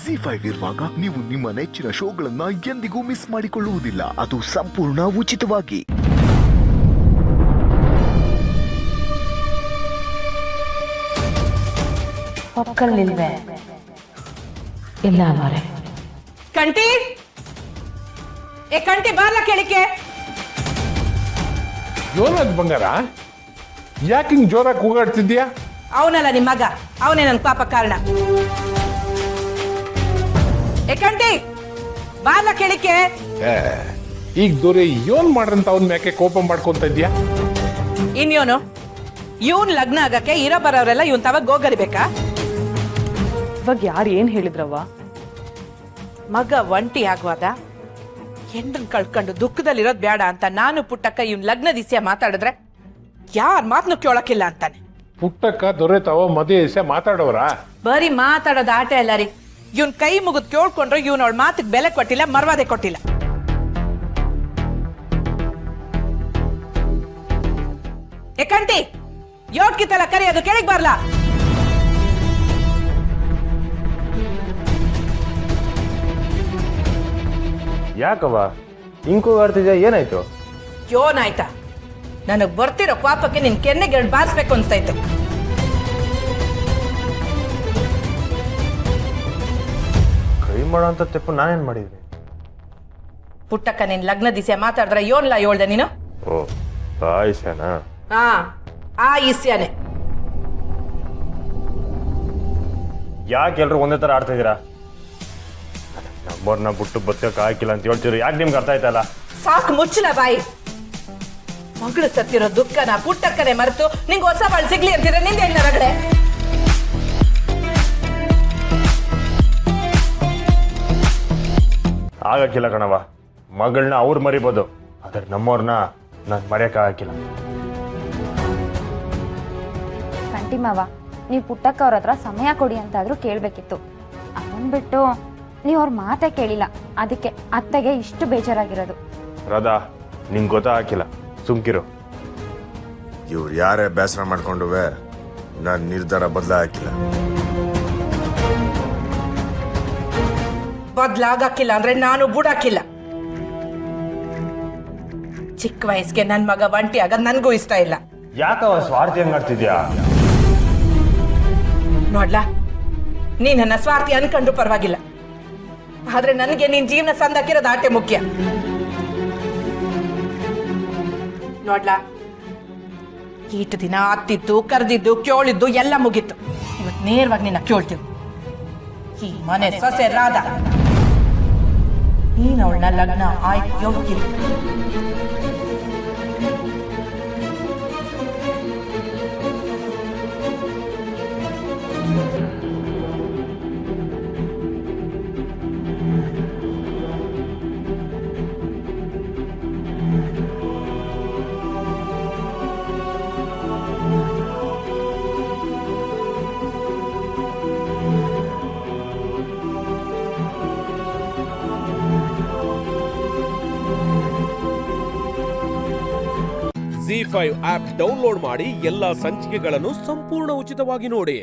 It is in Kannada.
ಜಿ5 ಇರುವಾಗ ನೀವು ನಿಮ್ಮ ನೆಚ್ಚಿನ ಶೋಗಳನ್ನ ಎಂದಿಗೂ ಮಿಸ್ ಮಾಡಿಕೊಳ್ಳುವುದಿಲ್ಲ. ಅದು ಸಂಪೂರ್ಣ ಉಚಿತವಾಗಿ. ಒಕ್ಕಲ್ಲಿಲ್ವೇ ಇಲ್ಲ ಮಾರೆ. ಕಂಟಿ ಏ ಕಂಟಿ ಬಾರ್ಲ ಕೇಳಿಕೆ. ಜೋರಾದ ಬಂಗಾರ, ಯಾಕೆ ಹಿಂಗ್ ಜೋರಾಗಿ ಕೂಗಾಡ್ತಿದ್ಯಾ? ಅವನಲ್ಲ ನಿಮ್ಮ ಮಗ, ಅವನೇ ನನ್ನ ಪಾಪ ಕಾರಣ. ಏ ಕಂಟಿ ಬಾರ್ಲ ಕೇಳಿಕೆ. ಈಗ ದೊರೆ ಯೋನ್ ಮಾಡ್ರಂತ ಅವನ್ ಮ್ಯಾಕೆ ಕೋಪ ಮಾಡ್ಕೊಂತ ಇದ್ಯಾ? ಇನ್ಯೋನು ಇವನ್ ಲಗ್ನ ಆಗಕ್ಕೆ ಇರೋ ಬರೋರೆಲ್ಲ ಇವನ್ ತವಾಗ ಗೋಗರಿಬೇಕಾ? ಇವಾಗ ಯಾರು ಏನ್ ಹೇಳಿದ್ರವ್ವ? ಮಗ ಒಂಟಿ ಆಗುವಾದ ಹೆಂಡ್ರನ್ ಕಳ್ಕೊಂಡು ದುಃಖದಲ್ಲಿರೋದ್ ಬೇಡ ಅಂತ ನಾನು ಪುಟ್ಟಕ್ಕ ಇವನ್ ಲಗ್ನ ದಿಸ್ಯ ಮಾತಾಡಿದ್ರೆ ಯಾರ ಮಾತನ್ನು ಕೇಳಕ್ಕಿಲ್ಲ ಅಂತಾನೆ. ಪುಟ್ಟಕ್ಕ ದೊರೆ ತಾವ ಮದುವೆ ದಿವಸ ಮಾತಾಡೋರ? ಬರೀ ಮಾತಾಡೋದು ಆಟ ಎಲ್ಲ ರೀ. ಇವನ್ ಕೈ ಮುಗಿದ್ ಕೇಳ್ಕೊಂಡ್ರು ಇವನ್ ಅವಳ ಮಾತಿಗೆ ಬೆಲೆ ಕೊಟ್ಟಿಲ್ಲ, ಮರ್ವಾದೆ ಕೊಟ್ಟಿಲ್ಲ. ಏಕಂಟಿ ಯೋಟ್ಕಿತ್ತಲ್ಲ ಕರಿ, ಅದು ಕೆಳಗ್ ಬರ್ಲಾ? ಯಾಕವ್ವ ಹಿಂಗ್ ಕೂಗಾಡ್ತಿದ್ಯಾ? ಏನಾಯ್ತು? ಯೋನಾಯ್ತಾ? ನನಗ್ ಬರ್ತಿರೋ ಪಾಪಕ್ಕೆ ನಿನ್ ಕೆನ್ನೆಗೆ ಎರಡು ಬಾರಿಸ್ಬೇಕು ಅನ್ಸ್ತೈತೆ. ಕೈ ಮಾಡೋ ಅಂತ ತೆಪ್ಪು ನಾನೇನ್ ಮಾಡಿದ್ರಿ? ಪುಟ್ಟಕ್ಕ ನಿನ್ ಲಗ್ನ ದಿಸ್ಯ ಮಾತಾಡಿದ್ರೆ ಯೋನ್ಲ ಹೇಳ್ದೆ ನೀನು? ಓ ಆಯ್ಸನಾ? ಹಾ ಆ ಇಸ್ಯಾನೆ. ಯಾಕೆ ಎಲ್ರು ಒಂದೇ ತರ ಆಡ್ತಾ ಇದೀರಾ? ನಮ್ಮವ್ರನ್ನ ಬಿಟ್ಟು ಬದುಕಕ್ಕೆ ಹಾಕಿಲ್ಲ ಅಂತ ಹೇಳ್ತೀರಿ, ಯಾಕೆ ನಿಮ್ಗೆ ಅರ್ಥ ಆಯ್ತಲ್ಲ? ಸಾಕು ಮುಚ್ಚಲ ಬಾಯಿ. ಮಗಳು ಸತ್ತಿರೋ ದುಃಖನ ಪುಟ್ಟಕ್ಕನೆ ಮರೆತು ನಿಂಗೆ ಹೊಸ ಬಾಳ್ ಸಿಗ್ಲಿ ಅಂತಿದ್ರೆ ನಿಂದ ಹೆಂಗ್ ಹೊರಗಡೆ? ಆಗಕ್ಕಿಲ್ಲ ಕಣವ. ಮಗಳನ್ನ ಅವ್ರು ಮರಿಬೋದು, ಆದ್ರೆ ನಮ್ಮವ್ರನ್ನ ನಾನು ಮರೆಯಕ್ಕೆ ಹಾಕಿಲ್ಲ. ಕಂಟಿ ಮಾವ, ನೀವು ಪುಟ್ಟಕ್ಕ ಅವ್ರ ಹತ್ರ ಸಮಯ ಕೊಡಿ ಅಂತಾದ್ರೂ ಕೇಳಬೇಕಿತ್ತು. ಅದನ್ನ ಬಿಟ್ಟು ನೀವು ಅವ್ರ ಮಾತೇ ಕೇಳಿಲ್ಲ. ಅದಕ್ಕೆ ಅತ್ತೆಗೆ ಇಷ್ಟು ಬೇಜಾರಾಗಿರೋದು. ರಾಧಾ, ನಿಂಗೆ ಗೊತ್ತಾಗಿಲ್ಲ, ಸುಮ್ಕಿರು. ಇವ್ರು ಯಾರೇ ಬೇಸರ ಮಾಡ್ಕೊಂಡುವೆ ನಾನು ನಿರ್ಧಾರ ಬದಲಾಗಿಲ್ಲ. ಬದ್ಲಾಗಕ್ಕಿಲ್ಲ ಅಂದ್ರೆ ನಾನು ಬುಡಾಕಿಲ್ಲ. ಚಿಕ್ಕ ವಯಸ್ಸಿಗೆ ನನ್ ಮಗ ಒಂಟಿ ಆಗ ನನ್ಗೂ ಇಷ್ಟ ಇಲ್ಲ. ಯಾಕವ ಸ್ವಾರ್ಥಿ ಹಂಗಾಡ್ತಿದ್ಯಾ? ನೋಡ್ಲಾ, ನೀ ನನ್ನ ಸ್ವಾರ್ಥಿ ಅನ್ಕೊಂಡ್ರು ಪರವಾಗಿಲ್ಲ, ಆದ್ರೆ ನನಗೆ ನಿನ್ ಜೀವನ ಸಂದಾಕಿರೋದು ಆಟೆ ಮುಖ್ಯ. ನೋಡ್ಲಾ, ಈಟು ದಿನ ಅತ್ತಿದ್ದು ಕರೆದಿದ್ದು ಕೇಳಿದ್ದು ಎಲ್ಲ ಮುಗೀತು. ಇವತ್ತು ನೇರವಾಗಿ ನಿನ್ನ ಕೇಳ್ತೀವಿ. ಈ ಮನೆ ಸೊಸೆ ರಾಧ, ನೀನ್ ಅವಳನ್ನ ಲಗ್ನ ಆಯ್ತು ಯೋಗ್ಯ. ಜಿ5 ಆಪ್ ಡೌನ್ಲೋಡ್ ಮಾಡಿ ಎಲ್ಲಾ ಸಂಚಿಕೆಗಳನ್ನು ಸಂಪೂರ್ಣ ಉಚಿತವಾಗಿ ನೋಡಿ.